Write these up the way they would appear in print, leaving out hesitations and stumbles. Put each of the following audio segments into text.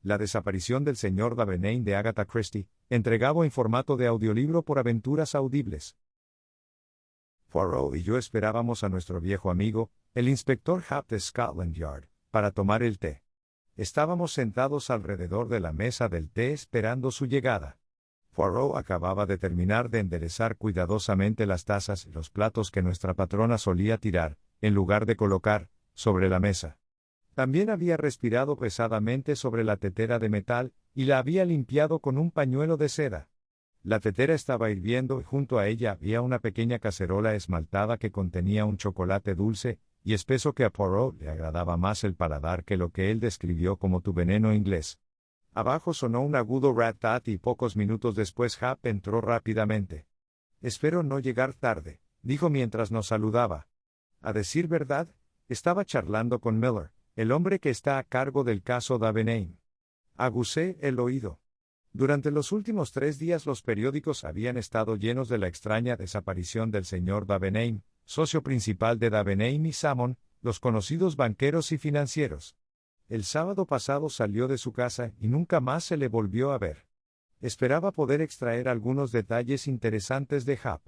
La desaparición del señor Davenane de Agatha Christie, entregado en formato de audiolibro por Aventuras Audibles. Poirot y yo esperábamos a nuestro viejo amigo, el inspector Japp de Scotland Yard, para tomar el té. Estábamos sentados alrededor de la mesa del té esperando su llegada. Poirot acababa de terminar de enderezar cuidadosamente las tazas y los platos que nuestra patrona solía tirar, en lugar de colocar, sobre la mesa. También había respirado pesadamente sobre la tetera de metal, y la había limpiado con un pañuelo de seda. La tetera estaba hirviendo y junto a ella había una pequeña cacerola esmaltada que contenía un chocolate dulce y espeso que a Poirot le agradaba más el paladar que lo que él describió como tu veneno inglés. Abajo sonó un agudo rat-tat y pocos minutos después Japp entró rápidamente. «Espero no llegar tarde», dijo mientras nos saludaba. A decir verdad, estaba charlando con Miller, el hombre que está a cargo del caso Davenane. Aguzé el oído. Durante los últimos 3 días los periódicos habían estado llenos de la extraña desaparición del señor Davenane, socio principal de Davenane y Salmon, los conocidos banqueros y financieros. El sábado pasado salió de su casa y nunca más se le volvió a ver. Esperaba poder extraer algunos detalles interesantes de Japp.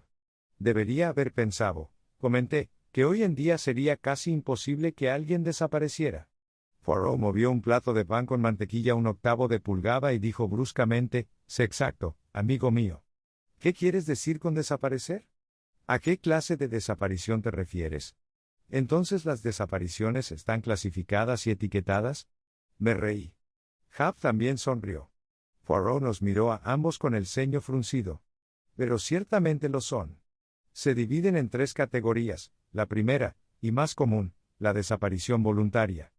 Debería haber pensado, comenté, que hoy en día sería casi imposible que alguien desapareciera. Poirot movió un plato de pan con mantequilla 1/8 de pulgada y dijo bruscamente, «Sé exacto, amigo mío. ¿Qué quieres decir con desaparecer? ¿A qué clase de desaparición te refieres? ¿Entonces las desapariciones están clasificadas y etiquetadas?» Me reí. Japp también sonrió. Poirot nos miró a ambos con el ceño fruncido. «Pero ciertamente lo son. Se dividen en 3 categorías, la primera, y más común, la desaparición voluntaria.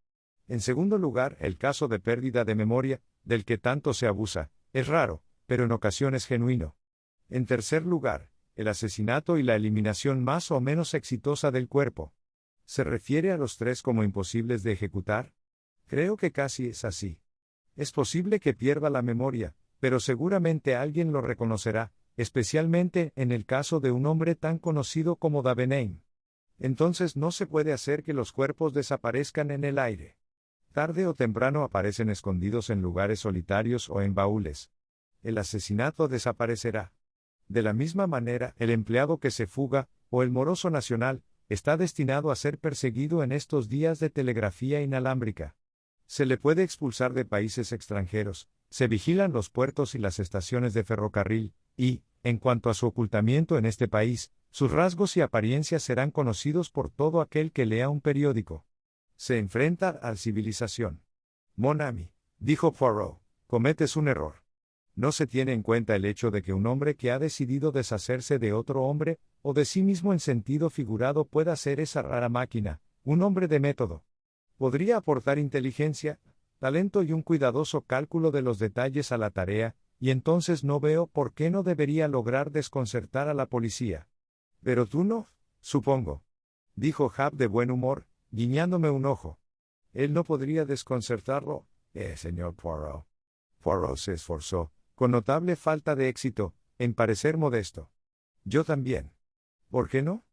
En segundo lugar, el caso de pérdida de memoria, del que tanto se abusa, es raro, pero en ocasiones genuino. En tercer lugar, el asesinato y la eliminación más o menos exitosa del cuerpo. ¿Se refiere a los 3 como imposibles de ejecutar? Creo que casi es así. Es posible que pierda la memoria, pero seguramente alguien lo reconocerá, especialmente en el caso de un hombre tan conocido como Davenane. Entonces no se puede hacer que los cuerpos desaparezcan en el aire. Tarde o temprano aparecen escondidos en lugares solitarios o en baúles. El asesinato desaparecerá. De la misma manera, el empleado que se fuga, o el moroso nacional, está destinado a ser perseguido en estos días de telegrafía inalámbrica. Se le puede expulsar de países extranjeros, se vigilan los puertos y las estaciones de ferrocarril, y, en cuanto a su ocultamiento en este país, sus rasgos y apariencias serán conocidos por todo aquel que lea un periódico. Se enfrenta a la civilización. Mon ami, dijo Poirot, cometes un error. No se tiene en cuenta el hecho de que un hombre que ha decidido deshacerse de otro hombre, o de sí mismo en sentido figurado pueda ser esa rara máquina, un hombre de método. Podría aportar inteligencia, talento y un cuidadoso cálculo de los detalles a la tarea, y entonces no veo por qué no debería lograr desconcertar a la policía. Pero tú no, supongo. Dijo Japp de buen humor, guiñándome un ojo. Él no podría desconcertarlo, señor Poirot. Poirot se esforzó, con notable falta de éxito, en parecer modesto. Yo también. ¿Por qué no?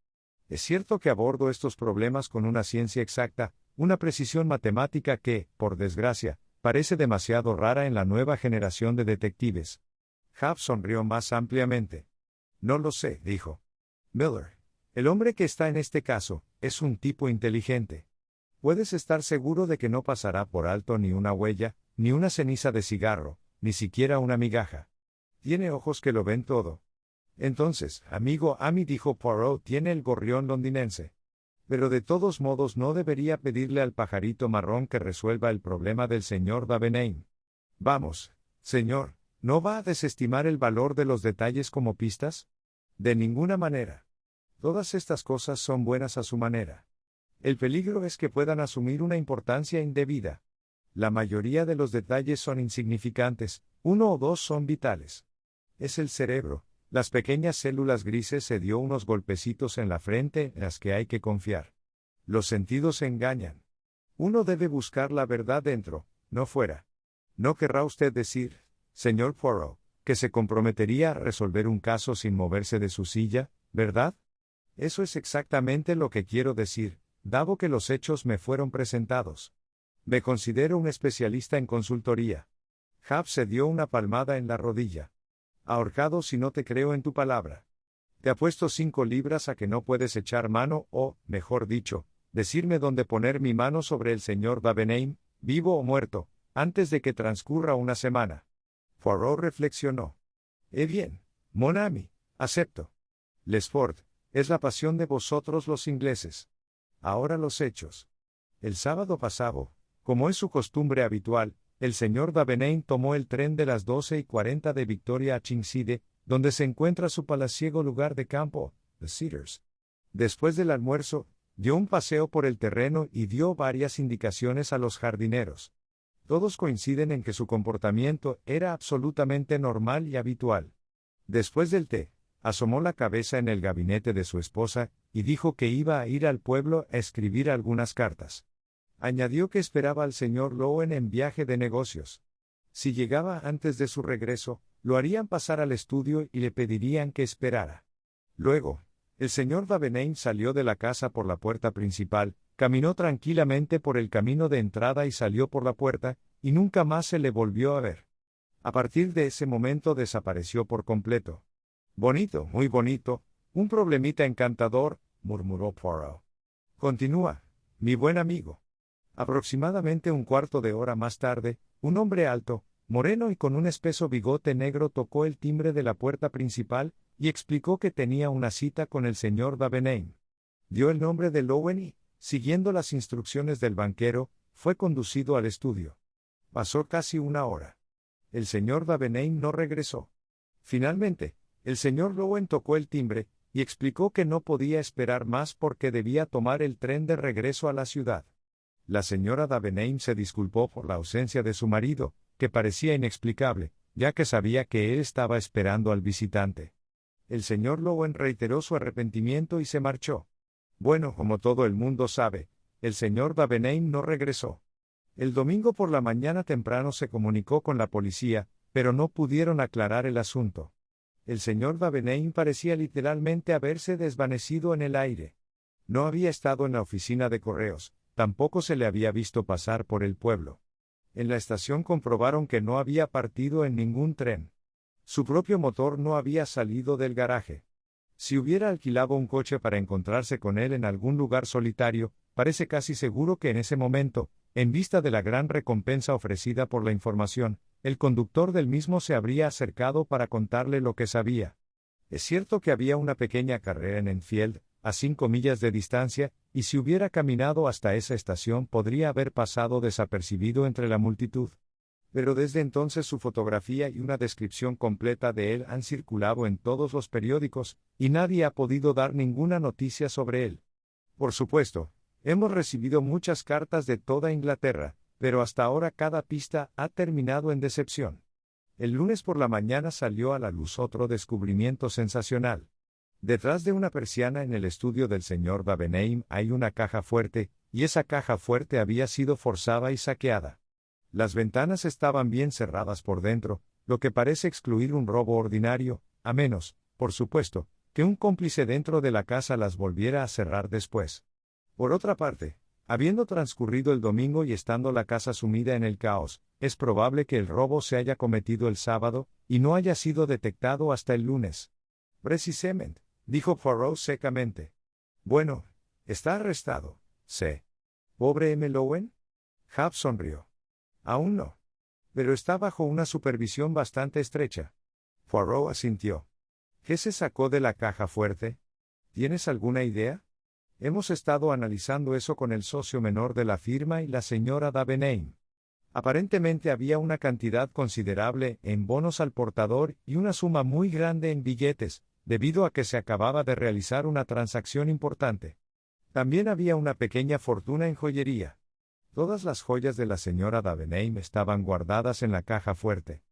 Es cierto que abordo estos problemas con una ciencia exacta, una precisión matemática que, por desgracia, parece demasiado rara en la nueva generación de detectives. Japp sonrió más ampliamente. No lo sé, dijo. Miller, el hombre que está en este caso, es un tipo inteligente. Puedes estar seguro de que no pasará por alto ni una huella, ni una ceniza de cigarro, ni siquiera una migaja. Tiene ojos que lo ven todo. Entonces, amigo Ami, dijo Poirot, tiene el gorrión londinense. Pero de todos modos no debería pedirle al pajarito marrón que resuelva el problema del señor Davenane. Vamos, señor, ¿no va a desestimar el valor de los detalles como pistas? De ninguna manera. Todas estas cosas son buenas a su manera. El peligro es que puedan asumir una importancia indebida. La mayoría de los detalles son insignificantes, 1 o 2 son vitales. Es el cerebro, las pequeñas células grises se dio unos golpecitos en la frente en las que hay que confiar. Los sentidos engañan. Uno debe buscar la verdad dentro, no fuera. ¿No querrá usted decir, señor Poirot, que se comprometería a resolver un caso sin moverse de su silla, verdad? Eso es exactamente lo que quiero decir, dado que los hechos me fueron presentados. Me considero un especialista en consultoría. Hap se dio una palmada en la rodilla. Ahorcado si no te creo en tu palabra. Te apuesto 5 libras a que no puedes echar mano o, mejor dicho, decirme dónde poner mi mano sobre el señor Davenheim, vivo o muerto, antes de que transcurra una semana. Poirot reflexionó. Bien, mon ami, acepto. Lesford, es la pasión de vosotros los ingleses. Ahora los hechos. El sábado pasado, como es su costumbre habitual, el señor Davenheim tomó el tren de las 12:40 de Victoria a Chingside, donde se encuentra su palaciego lugar de campo, The Cedars. Después del almuerzo, dio un paseo por el terreno y dio varias indicaciones a los jardineros. Todos coinciden en que su comportamiento era absolutamente normal y habitual. Después del té, asomó la cabeza en el gabinete de su esposa, y dijo que iba a ir al pueblo a escribir algunas cartas. Añadió que esperaba al señor Lowen en viaje de negocios. Si llegaba antes de su regreso, lo harían pasar al estudio y le pedirían que esperara. Luego, el señor Davenheim salió de la casa por la puerta principal, caminó tranquilamente por el camino de entrada y salió por la puerta, y nunca más se le volvió a ver. A partir de ese momento desapareció por completo. Bonito, muy bonito, un problemita encantador, murmuró Poirot. Continúa, mi buen amigo. Aproximadamente un cuarto de hora más tarde, un hombre alto, moreno y con un espeso bigote negro tocó el timbre de la puerta principal, y explicó que tenía una cita con el señor Davenheim. Dio el nombre de Lowen y, siguiendo las instrucciones del banquero, fue conducido al estudio. Pasó casi una hora. El señor Davenheim no regresó. Finalmente, el señor Lowen tocó el timbre, y explicó que no podía esperar más porque debía tomar el tren de regreso a la ciudad. La señora Davenheim se disculpó por la ausencia de su marido, que parecía inexplicable, ya que sabía que él estaba esperando al visitante. El señor Lowen reiteró su arrepentimiento y se marchó. Bueno, como todo el mundo sabe, el señor Davenheim no regresó. El domingo por la mañana temprano se comunicó con la policía, pero no pudieron aclarar el asunto. El señor Davenheim parecía literalmente haberse desvanecido en el aire. No había estado en la oficina de correos, tampoco se le había visto pasar por el pueblo. En la estación comprobaron que no había partido en ningún tren. Su propio motor no había salido del garaje. Si hubiera alquilado un coche para encontrarse con él en algún lugar solitario, parece casi seguro que en ese momento, en vista de la gran recompensa ofrecida por la información, el conductor del mismo se habría acercado para contarle lo que sabía. Es cierto que había una pequeña carrera en Enfield, a 5 millas de distancia, y si hubiera caminado hasta esa estación podría haber pasado desapercibido entre la multitud. Pero desde entonces su fotografía y una descripción completa de él han circulado en todos los periódicos, y nadie ha podido dar ninguna noticia sobre él. Por supuesto, hemos recibido muchas cartas de toda Inglaterra, pero hasta ahora cada pista ha terminado en decepción. El lunes por la mañana salió a la luz otro descubrimiento sensacional. Detrás de una persiana en el estudio del señor Davenheim hay una caja fuerte, y esa caja fuerte había sido forzada y saqueada. Las ventanas estaban bien cerradas por dentro, lo que parece excluir un robo ordinario, a menos, por supuesto, que un cómplice dentro de la casa las volviera a cerrar después. Por otra parte, habiendo transcurrido el domingo y estando la casa sumida en el caos, es probable que el robo se haya cometido el sábado, y no haya sido detectado hasta el lunes. Precisamente, dijo Poirot secamente. Bueno, está arrestado, sé. ¿Pobre M. Lowen? Hap sonrió. Aún no. Pero está bajo una supervisión bastante estrecha. Poirot asintió. ¿Qué se sacó de la caja fuerte? ¿Tienes alguna idea? Hemos estado analizando eso con el socio menor de la firma y la señora Davenheim. Aparentemente había una cantidad considerable en bonos al portador y una suma muy grande en billetes, debido a que se acababa de realizar una transacción importante. También había una pequeña fortuna en joyería. Todas las joyas de la señora Davenheim estaban guardadas en la caja fuerte.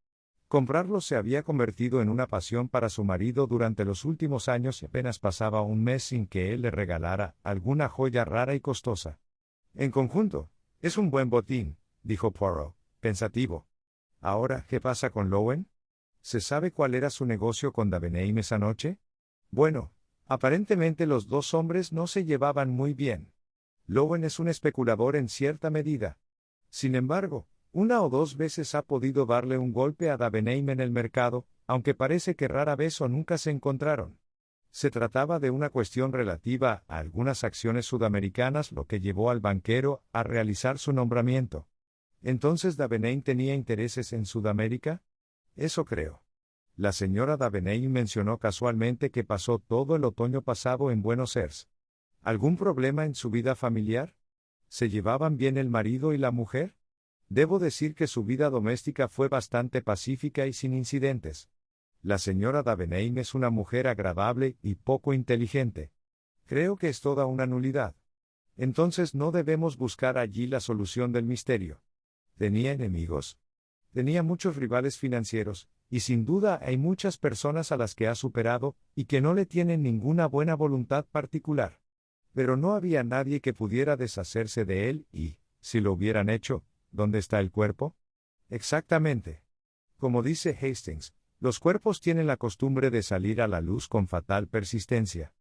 Comprarlos se había convertido en una pasión para su marido durante los últimos años y apenas pasaba un mes sin que él le regalara alguna joya rara y costosa. En conjunto, es un buen botín, dijo Poirot, pensativo. Ahora, ¿qué pasa con Lowen? ¿Se sabe cuál era su negocio con Davenheim esa noche? Bueno, aparentemente los dos hombres no se llevaban muy bien. Lowen es un especulador en cierta medida. Sin embargo, Una o dos veces ha podido darle un golpe a Davenheim en el mercado, aunque parece que rara vez o nunca se encontraron. Se trataba de una cuestión relativa a algunas acciones sudamericanas, lo que llevó al banquero a realizar su nombramiento. ¿Entonces Davenheim tenía intereses en Sudamérica? Eso creo. La señora Davenheim mencionó casualmente que pasó todo el otoño pasado en Buenos Aires. ¿Algún problema en su vida familiar? ¿Se llevaban bien el marido y la mujer? Debo decir que su vida doméstica fue bastante pacífica y sin incidentes. La señora Davenheim es una mujer agradable y poco inteligente. Creo que es toda una nulidad. Entonces no debemos buscar allí la solución del misterio. ¿Tenía enemigos? Tenía muchos rivales financieros, y sin duda hay muchas personas a las que ha superado, y que no le tienen ninguna buena voluntad particular. Pero no había nadie que pudiera deshacerse de él y, si lo hubieran hecho, ¿dónde está el cuerpo? Exactamente. Como dice Hastings, los cuerpos tienen la costumbre de salir a la luz con fatal persistencia.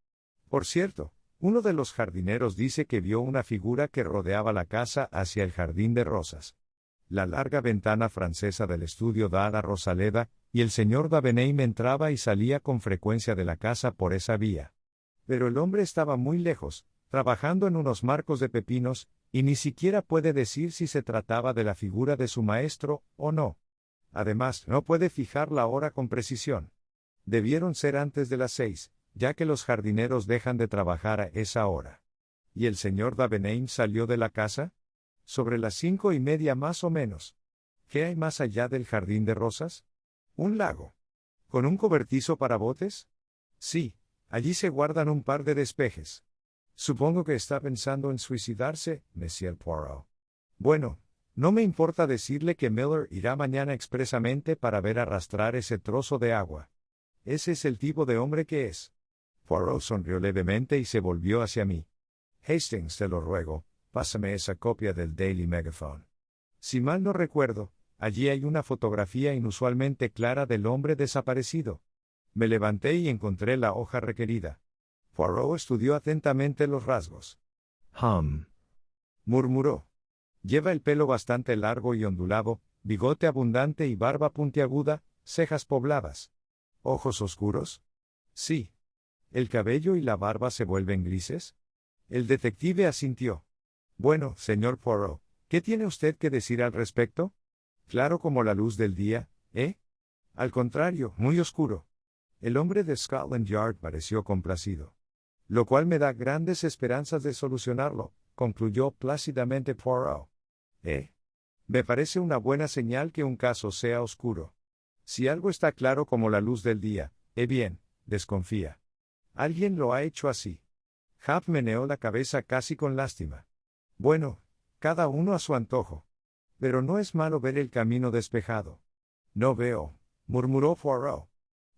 Por cierto, uno de los jardineros dice que vio una figura que rodeaba la casa hacia el jardín de rosas. La larga ventana francesa del estudio da a la Rosaleda, y el señor Davenheim entraba y salía con frecuencia de la casa por esa vía. Pero el hombre estaba muy lejos, trabajando en unos marcos de pepinos, y ni siquiera puede decir si se trataba de la figura de su maestro o no. Además, no puede fijar la hora con precisión. Debieron ser antes de las 6, ya que los jardineros dejan de trabajar a esa hora. ¿Y el señor Davenheim salió de la casa? Sobre las 5:30 más o menos. ¿Qué hay más allá del jardín de rosas? Un lago. ¿Con un cobertizo para botes? Sí, allí se guardan un par de despejes. Supongo que está pensando en suicidarse, Monsieur Poirot. Bueno, no me importa decirle que Miller irá mañana expresamente para ver arrastrar ese trozo de agua. Ese es el tipo de hombre que es. Poirot sonrió levemente y se volvió hacia mí. Hastings, te lo ruego, pásame esa copia del Daily Megaphone. Si mal no recuerdo, allí hay una fotografía inusualmente clara del hombre desaparecido. Me levanté y encontré la hoja requerida. Poirot estudió atentamente los rasgos. Murmuró. Lleva el pelo bastante largo y ondulado, bigote abundante y barba puntiaguda, cejas pobladas. ¿Ojos oscuros? Sí. ¿El cabello y la barba se vuelven grises? El detective asintió. Bueno, señor Poirot, ¿qué tiene usted que decir al respecto? Claro como la luz del día, ¿eh? Al contrario, muy oscuro. El hombre de Scotland Yard pareció complacido. Lo cual me da grandes esperanzas de solucionarlo, concluyó plácidamente Poirot. Me parece una buena señal que un caso sea oscuro. Si algo está claro como la luz del día, bien, desconfía. Alguien lo ha hecho así. Hap meneó la cabeza casi con lástima. Bueno, cada uno a su antojo. Pero no es malo ver el camino despejado. No veo, murmuró Poirot.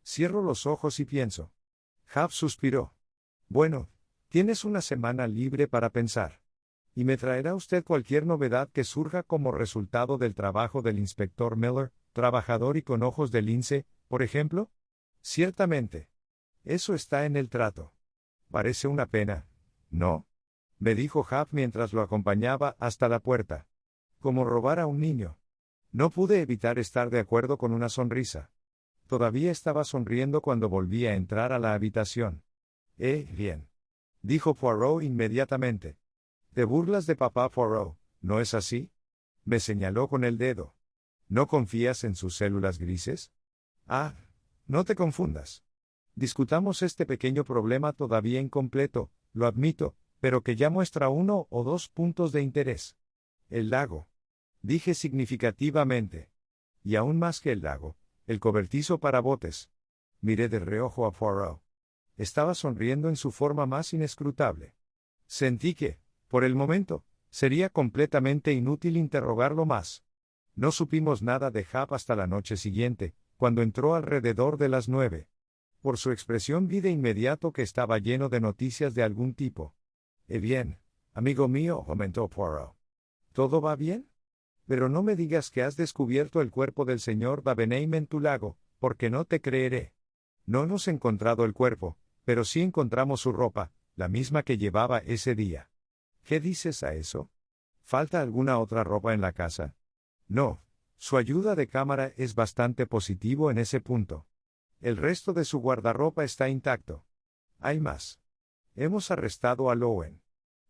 Cierro los ojos y pienso. Hap suspiró. Bueno, tienes una semana libre para pensar. ¿Y me traerá usted cualquier novedad que surja como resultado del trabajo del inspector Miller, trabajador y con ojos de lince, por ejemplo? Ciertamente. Eso está en el trato. Parece una pena, ¿no? Me dijo Hap mientras lo acompañaba hasta la puerta. Como robar a un niño. No pude evitar estar de acuerdo con una sonrisa. Todavía estaba sonriendo cuando volví a entrar a la habitación. Bien. Dijo Poirot inmediatamente. Te burlas de papá Poirot, ¿no es así? Me señaló con el dedo. ¿No confías en sus células grises? No te confundas. Discutamos este pequeño problema todavía incompleto, lo admito, pero que ya muestra 1 o 2 puntos de interés. El lago. Dije significativamente. Y aún más que el lago, el cobertizo para botes. Miré de reojo a Poirot. Estaba sonriendo en su forma más inescrutable. Sentí que, por el momento, sería completamente inútil interrogarlo más. No supimos nada de Hap hasta la noche siguiente, cuando entró alrededor de las 9. Por su expresión vi de inmediato que estaba lleno de noticias de algún tipo. Bien, amigo mío, comentó Poirot. ¿Todo va bien? Pero no me digas que has descubierto el cuerpo del señor Davenheim en tu lago, porque no te creeré. No hemos encontrado el cuerpo, pero sí encontramos su ropa, la misma que llevaba ese día. ¿Qué dices a eso? ¿Falta alguna otra ropa en la casa? No, su ayuda de cámara es bastante positivo en ese punto. El resto de su guardarropa está intacto. Hay más. Hemos arrestado a Lowen.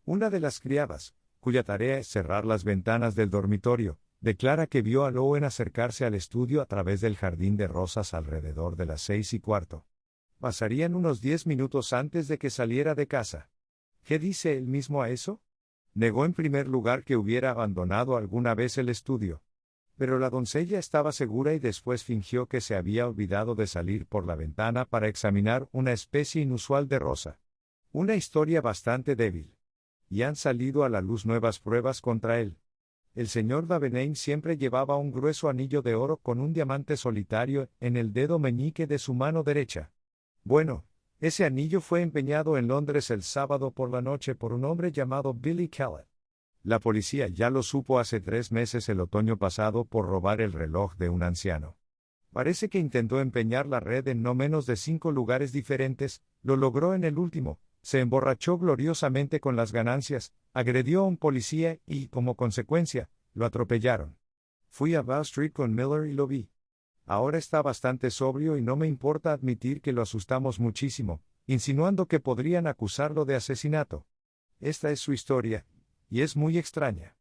Una de las criadas, cuya tarea es cerrar las ventanas del dormitorio, declara que vio a Lowen acercarse al estudio a través del jardín de rosas alrededor de las 6:15. Pasarían unos 10 minutos antes de que saliera de casa. ¿Qué dice él mismo a eso? Negó en primer lugar que hubiera abandonado alguna vez el estudio. Pero la doncella estaba segura y después fingió que se había olvidado de salir por la ventana para examinar una especie inusual de rosa. Una historia bastante débil. Y han salido a la luz nuevas pruebas contra él. El señor Davenant siempre llevaba un grueso anillo de oro con un diamante solitario en el dedo meñique de su mano derecha. Bueno, ese anillo fue empeñado en Londres el sábado por la noche por un hombre llamado Billy Kellett. La policía ya lo supo hace 3 meses el otoño pasado por robar el reloj de un anciano. Parece que intentó empeñar la red en no menos de 5 lugares diferentes, lo logró en el último, se emborrachó gloriosamente con las ganancias, agredió a un policía y, como consecuencia, lo atropellaron. Fui a Bow Street con Miller y lo vi. Ahora está bastante sobrio y no me importa admitir que lo asustamos muchísimo, insinuando que podrían acusarlo de asesinato. Esta es su historia, y es muy extraña.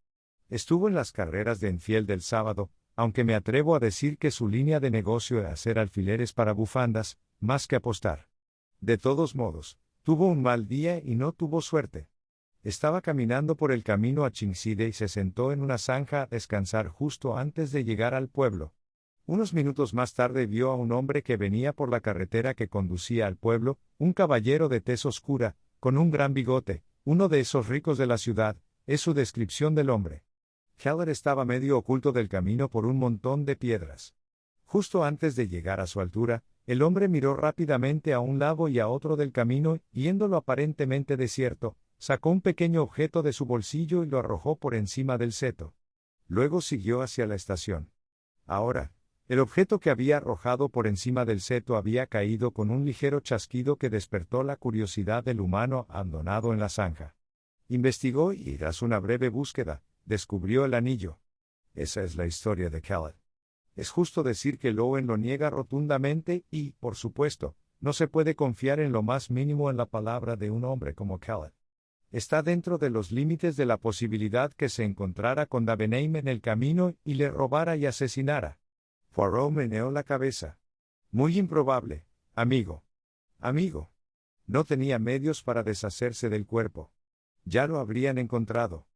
Estuvo en las carreras de Enfield del sábado, aunque me atrevo a decir que su línea de negocio es hacer alfileres para bufandas, más que apostar. De todos modos, tuvo un mal día y no tuvo suerte. Estaba caminando por el camino a Chingside y se sentó en una zanja a descansar justo antes de llegar al pueblo. Unos minutos más tarde vio a un hombre que venía por la carretera que conducía al pueblo, un caballero de tez oscura, con un gran bigote, uno de esos ricos de la ciudad, es su descripción del hombre. Kellett estaba medio oculto del camino por un montón de piedras. Justo antes de llegar a su altura, el hombre miró rápidamente a un lado y a otro del camino, y viéndolo aparentemente desierto, sacó un pequeño objeto de su bolsillo y lo arrojó por encima del seto. Luego siguió hacia la estación. Ahora, el objeto que había arrojado por encima del seto había caído con un ligero chasquido que despertó la curiosidad del humano abandonado en la zanja. Investigó y, tras una breve búsqueda, descubrió el anillo. Esa es la historia de Kellett. Es justo decir que Lowen lo niega rotundamente y, por supuesto, no se puede confiar en lo más mínimo en la palabra de un hombre como Kellett. Está dentro de los límites de la posibilidad que se encontrara con Davenant en el camino y le robara y asesinara. Poirot meneó la cabeza. Muy improbable, amigo. Amigo. No tenía medios para deshacerse del cuerpo. Ya lo habrían encontrado.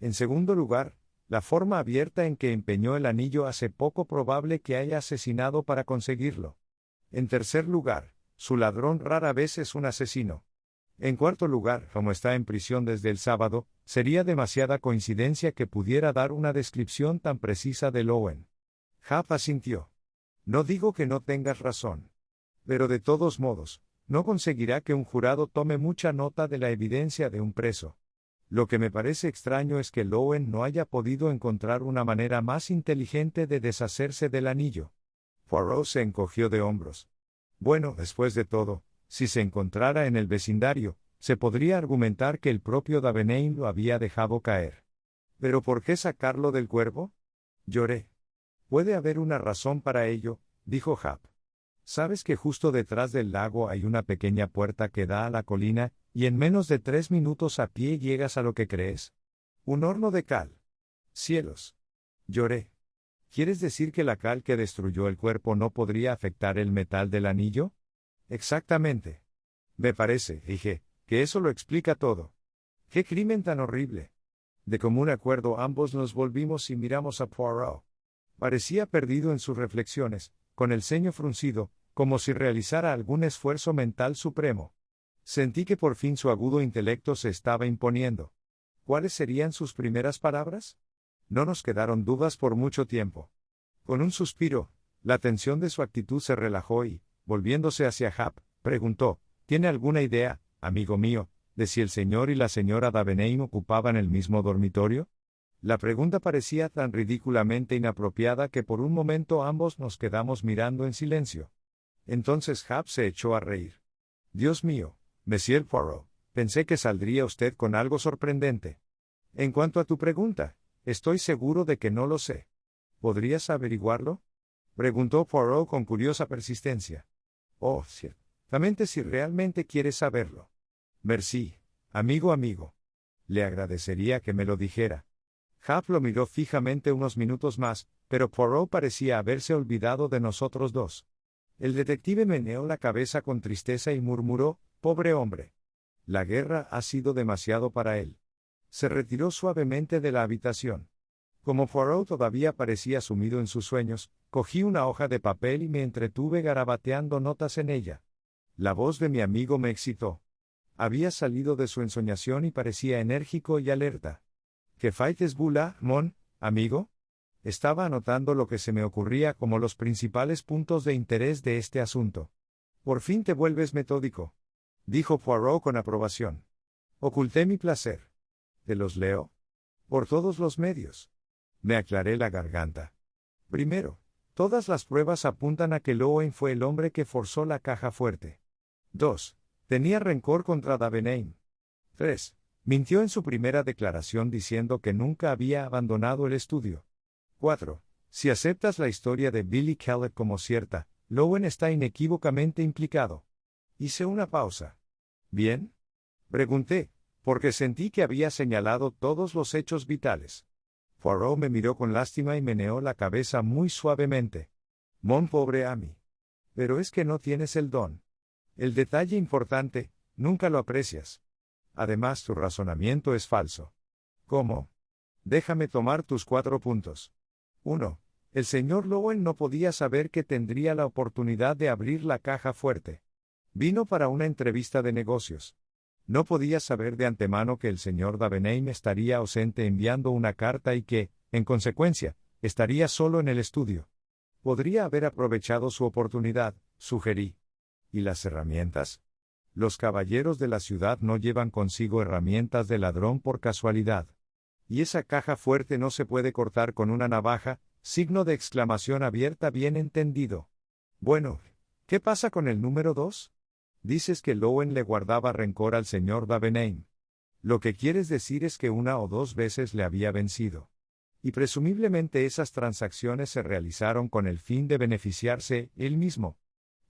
En segundo lugar, la forma abierta en que empeñó el anillo hace poco probable que haya asesinado para conseguirlo. En tercer lugar, su ladrón rara vez es un asesino. En cuarto lugar, como está en prisión desde el sábado, sería demasiada coincidencia que pudiera dar una descripción tan precisa de Lowen. Hap asintió. No digo que no tengas razón. Pero de todos modos, no conseguirá que un jurado tome mucha nota de la evidencia de un preso. Lo que me parece extraño es que Lowen no haya podido encontrar una manera más inteligente de deshacerse del anillo. Poirot se encogió de hombros. Bueno, después de todo, si se encontrara en el vecindario, se podría argumentar que el propio Davenant lo había dejado caer. ¿Pero por qué sacarlo del cuerpo? Lloré. Puede haber una razón para ello, dijo Hap. Sabes que justo detrás del lago hay una pequeña puerta que da a la colina, y en menos de 3 minutos a pie llegas a lo que crees. Un horno de cal. Cielos. Lloré. ¿Quieres decir que la cal que destruyó el cuerpo no podría afectar el metal del anillo? Exactamente. Me parece, dije, que eso lo explica todo. ¡Qué crimen tan horrible! De común acuerdo ambos nos volvimos y miramos a Poirot. Parecía perdido en sus reflexiones, con el ceño fruncido, como si realizara algún esfuerzo mental supremo. Sentí que por fin su agudo intelecto se estaba imponiendo. ¿Cuáles serían sus primeras palabras? No nos quedaron dudas por mucho tiempo. Con un suspiro, la tensión de su actitud se relajó y, volviéndose hacia Hap, preguntó, ¿tiene alguna idea, amigo mío, de si el señor y la señora Davenant ocupaban el mismo dormitorio? La pregunta parecía tan ridículamente inapropiada que por un momento ambos nos quedamos mirando en silencio. Entonces Hap se echó a reír. Dios mío, Monsieur Poirot, pensé que saldría usted con algo sorprendente. En cuanto a tu pregunta, estoy seguro de que no lo sé. ¿Podrías averiguarlo? Preguntó Poirot con curiosa persistencia. Oh, ciertamente si realmente quieres saberlo. Merci, amigo. Le agradecería que me lo dijera. Hap lo miró fijamente unos minutos más, pero Poirot parecía haberse olvidado de nosotros dos. El detective meneó la cabeza con tristeza y murmuró, pobre hombre. La guerra ha sido demasiado para él. Se retiró suavemente de la habitación. Como Poirot todavía parecía sumido en sus sueños, cogí una hoja de papel y me entretuve garabateando notas en ella. La voz de mi amigo me excitó. Había salido de su ensoñación y parecía enérgico y alerta. ¿Qué faites bula, mon, amigo? Estaba anotando lo que se me ocurría como los principales puntos de interés de este asunto. Por fin te vuelves metódico, dijo Poirot con aprobación. Oculté mi placer. ¿Te los leo? Por todos los medios. Me aclaré la garganta. Primero, todas las pruebas apuntan a que Lowen fue el hombre que forzó la caja fuerte. 2. Tenía rencor contra Davenant. 3. Mintió en su primera declaración diciendo que nunca había abandonado el estudio. 4. Si aceptas la historia de Billy Kellett como cierta, Lowen está inequívocamente implicado. Hice una pausa. ¿Bien? Pregunté, porque sentí que había señalado todos los hechos vitales. Poirot me miró con lástima y meneó la cabeza muy suavemente. Mon pobre ami. Pero es que no tienes el don. El detalle importante, nunca lo aprecias. Además tu razonamiento es falso. ¿Cómo? Déjame tomar tus 4 puntos. 1. El señor Lowen no podía saber que tendría la oportunidad de abrir la caja fuerte. Vino para una entrevista de negocios. No podía saber de antemano que el señor Davenant estaría ausente enviando una carta y que, en consecuencia, estaría solo en el estudio. Podría haber aprovechado su oportunidad, sugerí. ¿Y las herramientas? Los caballeros de la ciudad no llevan consigo herramientas de ladrón por casualidad. Y esa caja fuerte no se puede cortar con una navaja, signo de exclamación abierta bien entendido. Bueno, ¿qué pasa con el número 2? Dices que Lowen le guardaba rencor al señor Davenant. Lo que quieres decir es que 1 o 2 veces le había vencido. Y presumiblemente esas transacciones se realizaron con el fin de beneficiarse él mismo.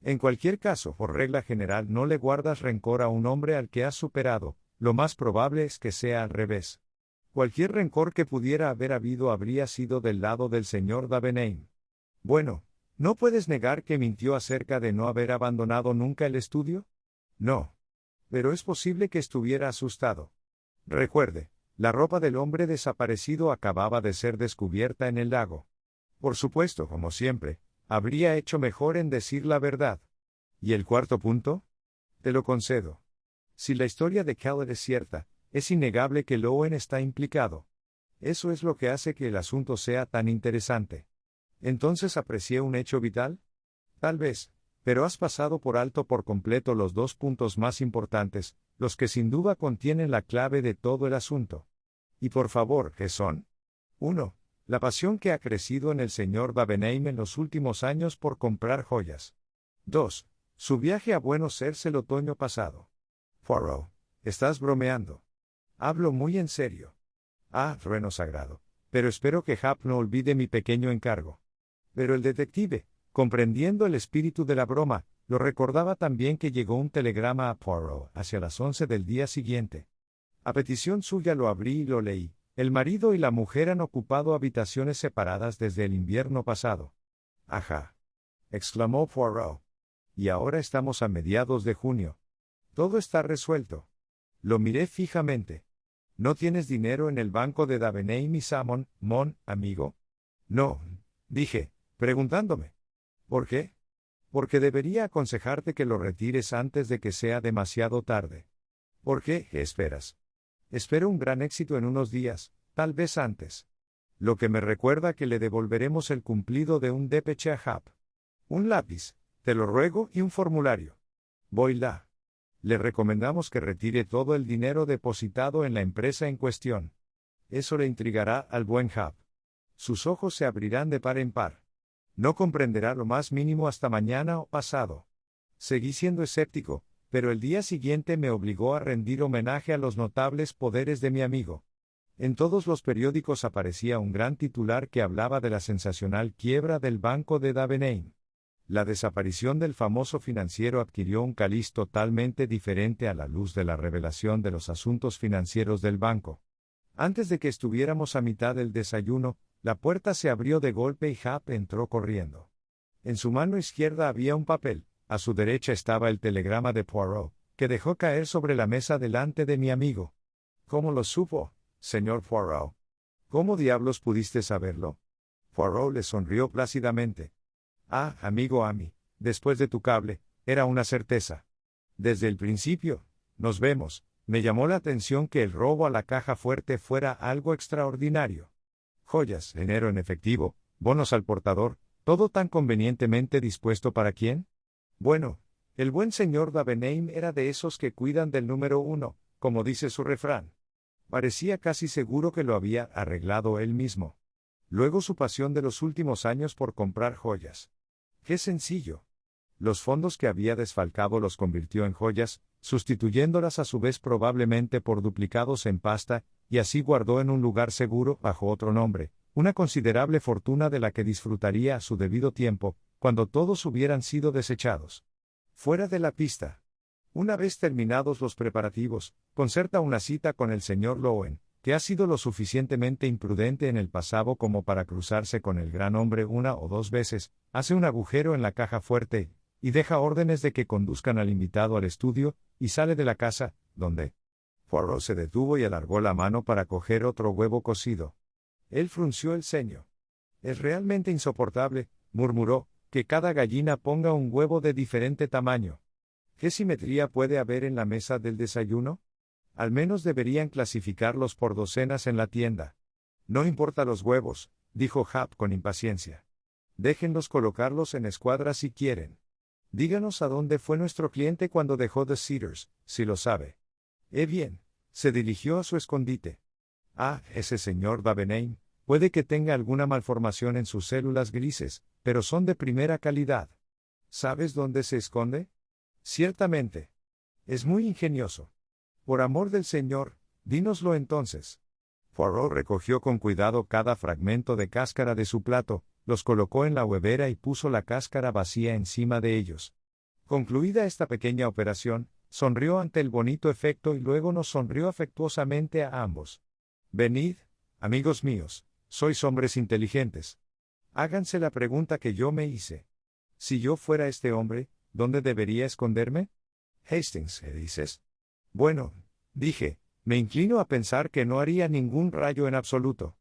En cualquier caso, por regla general no le guardas rencor a un hombre al que has superado, lo más probable es que sea al revés. Cualquier rencor que pudiera haber habido habría sido del lado del señor Davenant. Bueno, ¿no puedes negar que mintió acerca de no haber abandonado nunca el estudio? No. Pero es posible que estuviera asustado. Recuerde, la ropa del hombre desaparecido acababa de ser descubierta en el lago. Por supuesto, como siempre, habría hecho mejor en decir la verdad. ¿Y el 4 punto? Te lo concedo. Si la historia de Kellett es cierta, es innegable que Lowen está implicado. Eso es lo que hace que el asunto sea tan interesante. ¿Entonces aprecié un hecho vital? Tal vez, pero has pasado por alto por completo los 2 puntos más importantes, los que sin duda contienen la clave de todo el asunto. Y por favor, ¿qué son? 1. La pasión que ha crecido en el señor Davenant en los últimos años por comprar joyas. 2. Su viaje a Buenos Aires el otoño pasado. Poirot, estás bromeando. Hablo muy en serio. Ah, trueno sagrado. Pero espero que Hap no olvide mi pequeño encargo. Pero el detective, comprendiendo el espíritu de la broma, lo recordaba también que llegó un telegrama a Poirot hacia las 11 del día siguiente. A petición suya lo abrí y lo leí. El marido y la mujer han ocupado habitaciones separadas desde el invierno pasado. Ajá. Exclamó Poirot. Y ahora estamos a mediados de junio. Todo está resuelto. Lo miré fijamente. ¿No tienes dinero en el banco de Davenant y Salmon, mon, amigo? No, dije, preguntándome. ¿Por qué? Porque debería aconsejarte que lo retires antes de que sea demasiado tarde. ¿Por qué? ¿Qué esperas? Espero un gran éxito en unos días, tal vez antes. Lo que me recuerda que le devolveremos el cumplido de un dépêche a Hap. Un lápiz, te lo ruego, y un formulario. Voila. Le recomendamos que retire todo el dinero depositado en la empresa en cuestión. Eso le intrigará al buen Hap. Sus ojos se abrirán de par en par. No comprenderá lo más mínimo hasta mañana o pasado. Seguí siendo escéptico, pero el día siguiente me obligó a rendir homenaje a los notables poderes de mi amigo. En todos los periódicos aparecía un gran titular que hablaba de la sensacional quiebra del banco de Davenheim. La desaparición del famoso financiero adquirió un caliz totalmente diferente a la luz de la revelación de los asuntos financieros del banco. Antes de que estuviéramos a mitad del desayuno, la puerta se abrió de golpe y Hap entró corriendo. En su mano izquierda había un papel, a su derecha estaba el telegrama de Poirot, que dejó caer sobre la mesa delante de mi amigo. ¿Cómo lo supo, señor Poirot? ¿Cómo diablos pudiste saberlo? Poirot le sonrió plácidamente. Ah, amigo Amy, después de tu cable, era una certeza. Desde el principio, nos vemos, me llamó la atención que el robo a la caja fuerte fuera algo extraordinario. Joyas, dinero en efectivo, bonos al portador, todo tan convenientemente dispuesto para quién. Bueno, el buen señor Davenheim era de esos que cuidan del número 1, como dice su refrán. Parecía casi seguro que lo había arreglado él mismo. Luego su pasión de los últimos años por comprar joyas. ¡Qué sencillo! Los fondos que había desfalcado los convirtió en joyas, sustituyéndolas a su vez probablemente por duplicados en pasta, y así guardó en un lugar seguro, bajo otro nombre, una considerable fortuna de la que disfrutaría a su debido tiempo, cuando todos hubieran sido desechados. Fuera de la pista. Una vez terminados los preparativos, concerta una cita con el señor Lowen, que ha sido lo suficientemente imprudente en el pasado como para cruzarse con el gran hombre una o dos veces, hace un agujero en la caja fuerte, y deja órdenes de que conduzcan al invitado al estudio, y sale de la casa, donde Poirot se detuvo y alargó la mano para coger otro huevo cocido. Él frunció el ceño. Es realmente insoportable, murmuró, que cada gallina ponga un huevo de diferente tamaño. ¿Qué simetría puede haber en la mesa del desayuno? Al menos deberían clasificarlos por docenas en la tienda. No importa los huevos, dijo Hap con impaciencia. Déjenlos colocarlos en escuadras si quieren. Díganos a dónde fue nuestro cliente cuando dejó The Cedars, si lo sabe. Bien, se dirigió a su escondite. Ah, ese señor Davenheim, puede que tenga alguna malformación en sus células grises, pero son de primera calidad. ¿Sabes dónde se esconde? Ciertamente. Es muy ingenioso. Por amor del Señor, dínoslo entonces. Poirot recogió con cuidado cada fragmento de cáscara de su plato, los colocó en la huevera y puso la cáscara vacía encima de ellos. Concluida esta pequeña operación, sonrió ante el bonito efecto y luego nos sonrió afectuosamente a ambos. Venid, amigos míos, sois hombres inteligentes. Háganse la pregunta que yo me hice. Si yo fuera este hombre, ¿dónde debería esconderme? Hastings, ¿qué dices? Bueno, dije, me inclino a pensar que no haría ningún rayo en absoluto.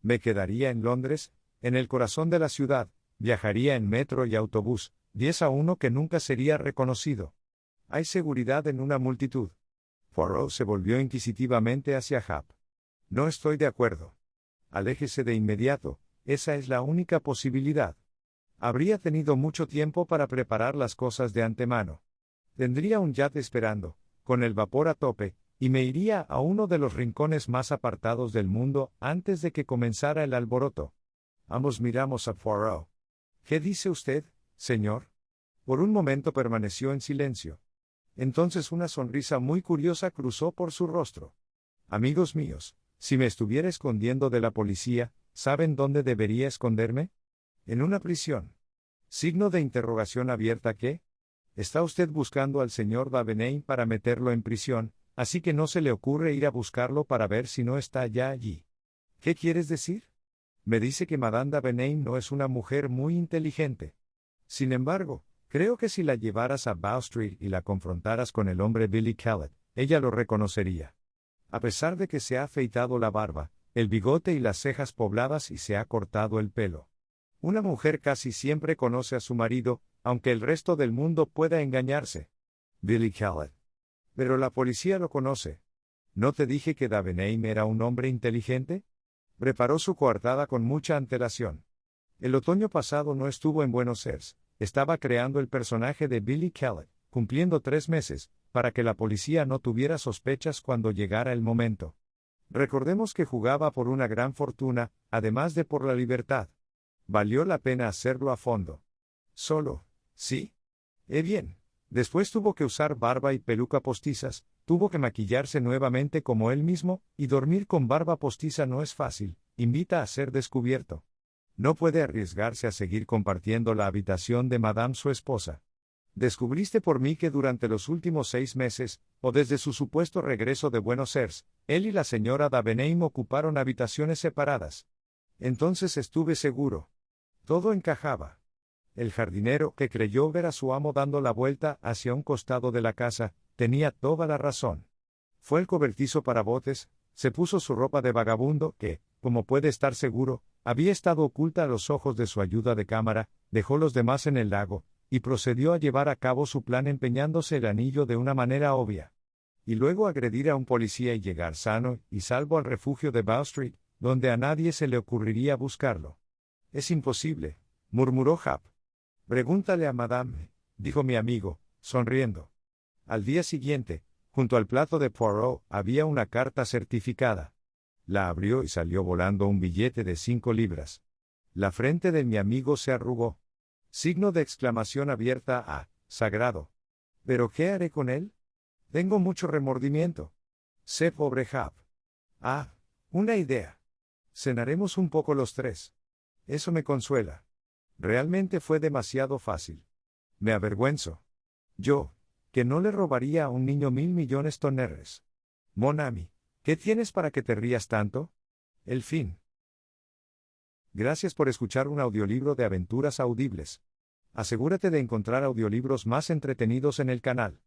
Me quedaría en Londres, en el corazón de la ciudad, viajaría en metro y autobús, 10-1 que nunca sería reconocido. Hay seguridad en una multitud. Poirot se volvió inquisitivamente hacia Hap. No estoy de acuerdo. Aléjese de inmediato, esa es la única posibilidad. Habría tenido mucho tiempo para preparar las cosas de antemano. Tendría un yate esperando, con el vapor a tope, y me iría a uno de los rincones más apartados del mundo antes de que comenzara el alboroto. Ambos miramos a Poirot. ¿Qué dice usted, señor? Por un momento permaneció en silencio. Entonces una sonrisa muy curiosa cruzó por su rostro. Amigos míos, si me estuviera escondiendo de la policía, ¿saben dónde debería esconderme? En una prisión. Signo de interrogación abierta ¿qué? Está usted buscando al señor Davenheim para meterlo en prisión, así que no se le ocurre ir a buscarlo para ver si no está ya allí. ¿Qué quieres decir? Me dice que Madame Davenheim no es una mujer muy inteligente. Sin embargo, creo que si la llevaras a Bow Street y la confrontaras con el hombre Billy Kellett, ella lo reconocería. A pesar de que se ha afeitado la barba, el bigote y las cejas pobladas y se ha cortado el pelo. Una mujer casi siempre conoce a su marido, aunque el resto del mundo pueda engañarse. Billy Kellett. Pero la policía lo conoce. ¿No te dije que Davenheim era un hombre inteligente? Preparó su coartada con mucha antelación. El otoño pasado no estuvo en Buenos Aires, estaba creando el personaje de Billy Kellett, cumpliendo 3 meses, para que la policía no tuviera sospechas cuando llegara el momento. Recordemos que jugaba por una gran fortuna, además de por la libertad. Valió la pena hacerlo a fondo. Solo, ¿sí? Bien, Después tuvo que usar barba y peluca postizas, tuvo que maquillarse nuevamente como él mismo, y dormir con barba postiza no es fácil, invita a ser descubierto. No puede arriesgarse a seguir compartiendo la habitación de Madame su esposa. Descubriste por mí que durante los últimos 6 meses, o desde su supuesto regreso de Buenos Aires, él y la señora Davenheim ocuparon habitaciones separadas. Entonces estuve seguro. Todo encajaba. El jardinero, que creyó ver a su amo dando la vuelta hacia un costado de la casa, tenía toda la razón. Fue el cobertizo para botes, se puso su ropa de vagabundo, que, como puede estar seguro, había estado oculta a los ojos de su ayuda de cámara, dejó los demás en el lago, y procedió a llevar a cabo su plan empeñándose el anillo de una manera obvia. Y luego agredir a un policía y llegar sano y salvo al refugio de Bow Street, donde a nadie se le ocurriría buscarlo. Es imposible, murmuró Hap. Pregúntale a Madame, dijo mi amigo, sonriendo. Al día siguiente, junto al plato de Poirot, había una carta certificada. La abrió y salió volando un billete de 5 libras. La frente de mi amigo se arrugó. Signo de exclamación abierta a, sagrado. ¿Pero qué haré con él? Tengo mucho remordimiento. Sé pobre Hap. Ah, una idea. Cenaremos un poco los tres. Eso me consuela. Realmente fue demasiado fácil. Me avergüenzo. Yo, que no le robaría a un niño 1.000.000.000 $. Mon ami, ¿qué tienes para que te rías tanto? El fin. Gracias por escuchar un audiolibro de Aventuras Audibles. Asegúrate de encontrar audiolibros más entretenidos en el canal.